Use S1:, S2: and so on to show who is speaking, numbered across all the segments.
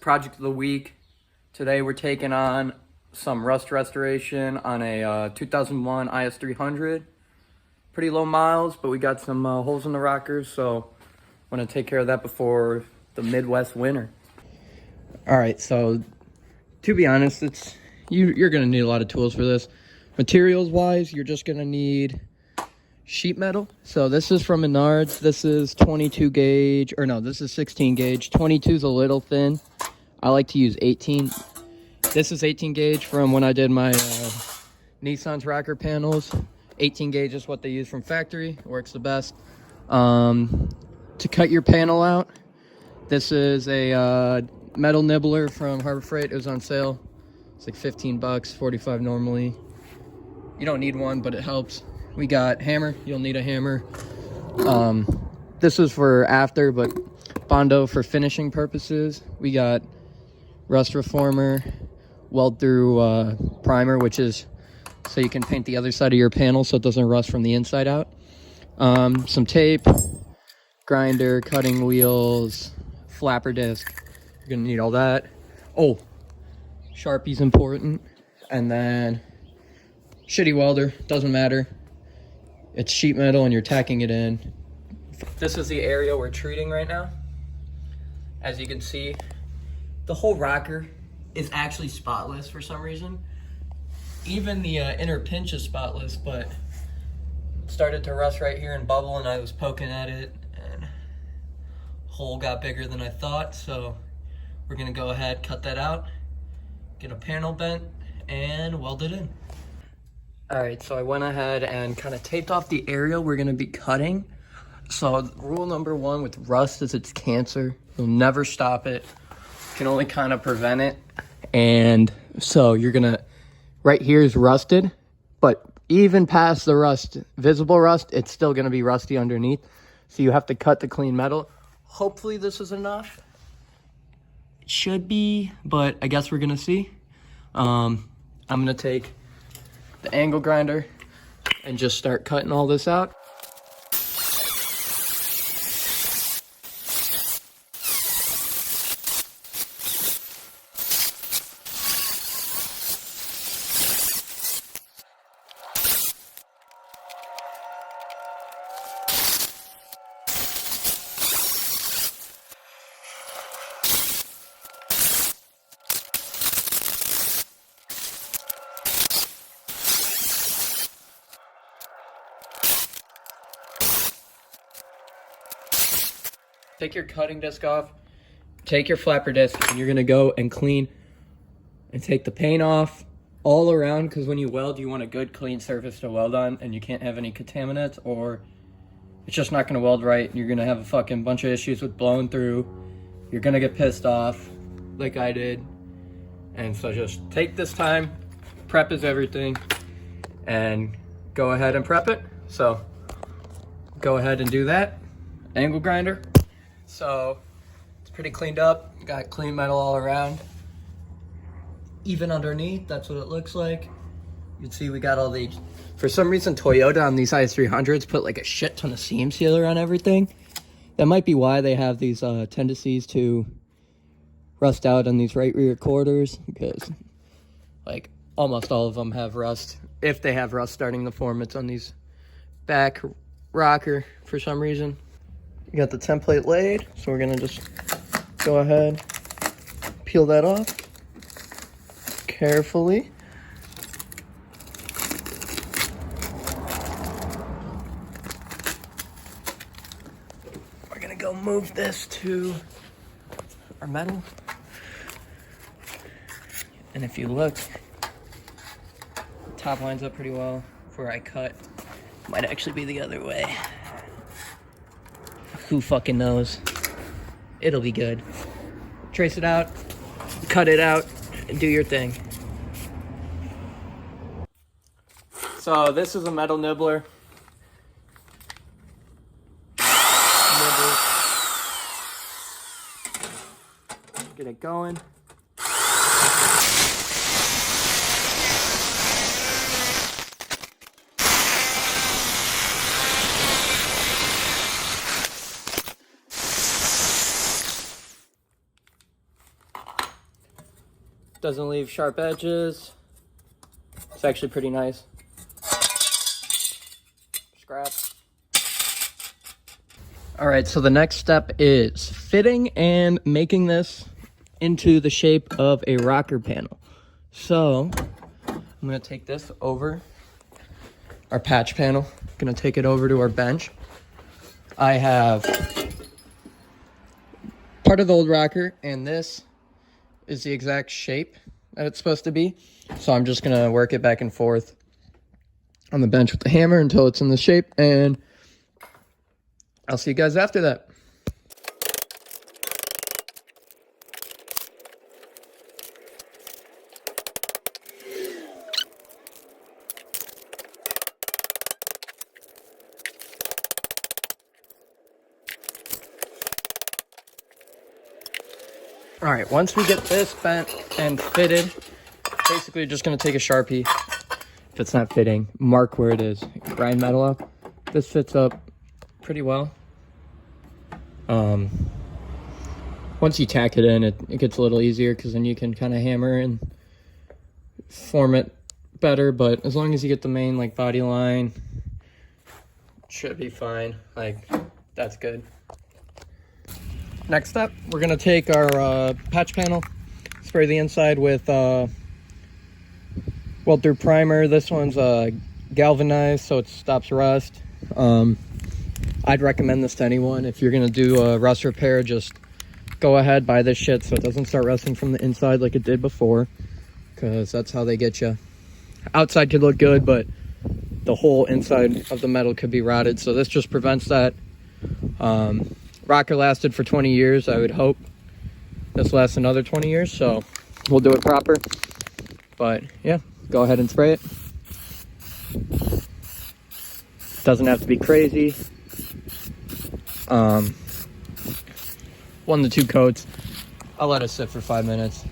S1: project of the week. Today we're taking on some rust restoration on a 2001 IS300. Pretty low miles, but we got some holes in the rockers, so I'm gonna take care of that before the Midwest winter. All right, so to be honest, you're gonna need a lot of tools for this. Materials wise, you're just gonna need sheet metal. So this is from Menards. This is 22 gauge, or no, this is 16 gauge. 22 is a little thin. I like to use 18. This is 18 gauge from when I did my Nissan's rocker panels. 18 gauge is what they use from factory. Works the best. To cut your panel out, this is a metal nibbler from Harbor Freight. It was on sale. It's like 15 bucks, 45 normally. You don't need one, but it helps. We got hammer. You'll need a hammer. This is for after, but Bondo for finishing purposes. We got rust reformer, weld through primer, which is so you can paint the other side of your panel so it doesn't rust from the inside out. Some tape, grinder, cutting wheels, flapper disc. You're gonna need all that. Oh, Sharpie's important. And then shitty welder, doesn't matter. It's sheet metal and you're tacking it in. This is the area we're treating right now. As you can see, the whole rocker is actually spotless for some reason. Even the inner pinch is spotless, but it started to rust right here and bubble, and I was poking at it and hole got bigger than I thought. So we're gonna go ahead, cut that out, get a panel bent and weld it in. All right, so I went ahead and kind of taped off the area we're gonna be cutting. So rule number one with rust is it's cancer. You'll never stop it. You can only kind of prevent it. And so you're gonna, right here is rusted, but even past the rust, visible rust, it's still gonna be rusty underneath. So you have to cut the clean metal. Hopefully this is enough. It should be, but I guess we're gonna see. I'm gonna take the angle grinder and just start cutting all this out. Take your cutting disc off, take your flapper disc, and you're gonna go and clean and take the paint off all around, because when you weld, you want a good clean surface to weld on, and you can't have any contaminants or it's just not gonna weld right. You're gonna have a fucking bunch of issues with blowing through. You're gonna get pissed off like I did. And so just take this time, prep is everything, and go ahead and prep it. So go ahead and do that. Angle grinder. So it's pretty cleaned up. Got clean metal all around. Even underneath, that's what it looks like. You can see we got all the, for some reason Toyota on these IS300s put like a shit ton of seam sealer on everything. That might be why they have these tendencies to rust out on these right rear quarters, because like almost all of them have rust. If they have rust starting to form, it's on these back rocker for some reason. You got the template laid, so we're gonna just go ahead, peel that off carefully. We're gonna go move this to our metal. And if you look, the top lines up pretty well. Where I cut, might actually be the other way. Who fucking knows? It'll be good. Trace it out, cut it out, and do your thing. So this is a metal nibbler. Get it going. Doesn't leave sharp edges. It's actually pretty nice. Scrap. All right, so the next step is fitting and making this into the shape of a rocker panel. So I'm gonna take this over our patch panel. Gonna take it over to our bench. I have part of the old rocker, and this is the exact shape that it's supposed to be. So I'm just gonna work it back and forth on the bench with the hammer until it's in the shape, and I'll see you guys after that. All right, once we get this bent and fitted, basically just gonna take a Sharpie, if it's not fitting, mark where it is, grind metal up. This fits up pretty well. Once you tack it in, it gets a little easier because then you can kind of hammer and form it better, but as long as you get the main like body line, it should be fine. Like, that's good. Next up, we're gonna take our patch panel, spray the inside with weld-through primer. This one's galvanized, so it stops rust. I'd recommend this to anyone. If you're gonna do a rust repair, just go ahead, buy this shit so it doesn't start rusting from the inside like it did before, because that's how they get you. Outside could look good, but the whole inside of the metal could be rotted, so this just prevents that. Rocker lasted for 20 years. I would hope this lasts another 20 years, so we'll do it proper. But yeah, go ahead and spray it. Doesn't have to be crazy. 1 to 2 coats. I'll let it sit for 5 minutes.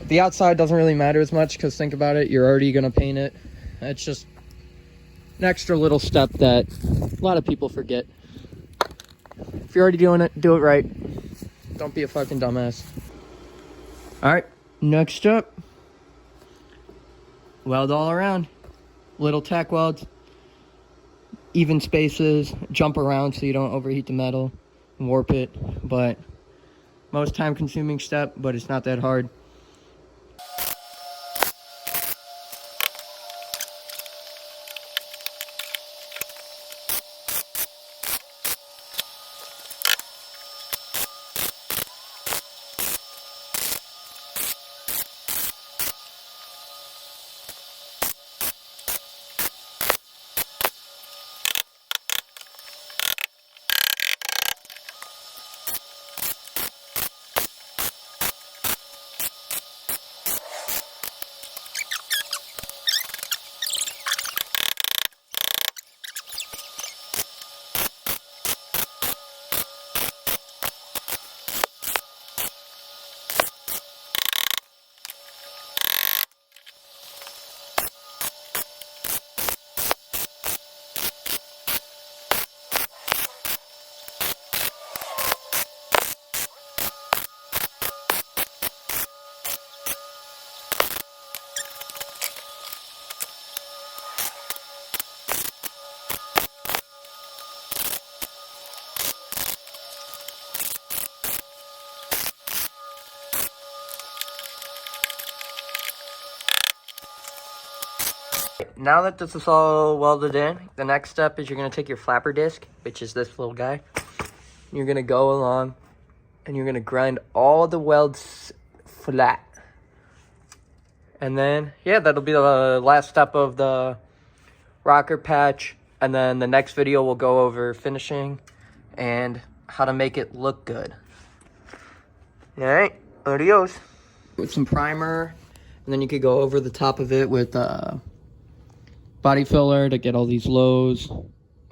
S1: The outside doesn't really matter as much because think about it, you're already gonna paint it. It's just an extra little step that a lot of people forget. If you're already doing it, do it right. Don't be a fucking dumbass. All right, next up, weld all around. Little tack welds, even spaces, jump around so you don't overheat the metal and warp it. But most time consuming step, but it's not that hard. Now that this is all welded in, the next step is you're going to take your flapper disc, which is this little guy. You're going to go along and you're going to grind all the welds flat. And then, yeah, that'll be the last step of the rocker patch. And then the next video will go over finishing and how to make it look good. All right, adios. With some primer, and then you could go over the top of it with body filler to get all these lows,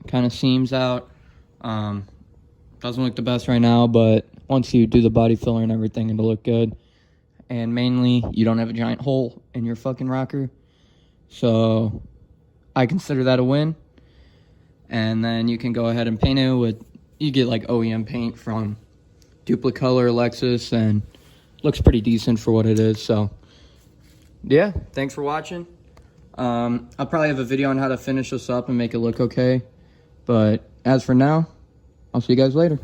S1: kind of seams out. Doesn't look the best right now, but once you do the body filler and everything, it'll look good. And mainly, you don't have a giant hole in your fucking rocker. So I consider that a win. And then you can go ahead and paint it with, you get like OEM paint from Duplicolor, Lexus, and looks pretty decent for what it is. So yeah, thanks for watching. I'll probably have a video on how to finish this up and make it look okay. But as for now, I'll see you guys later.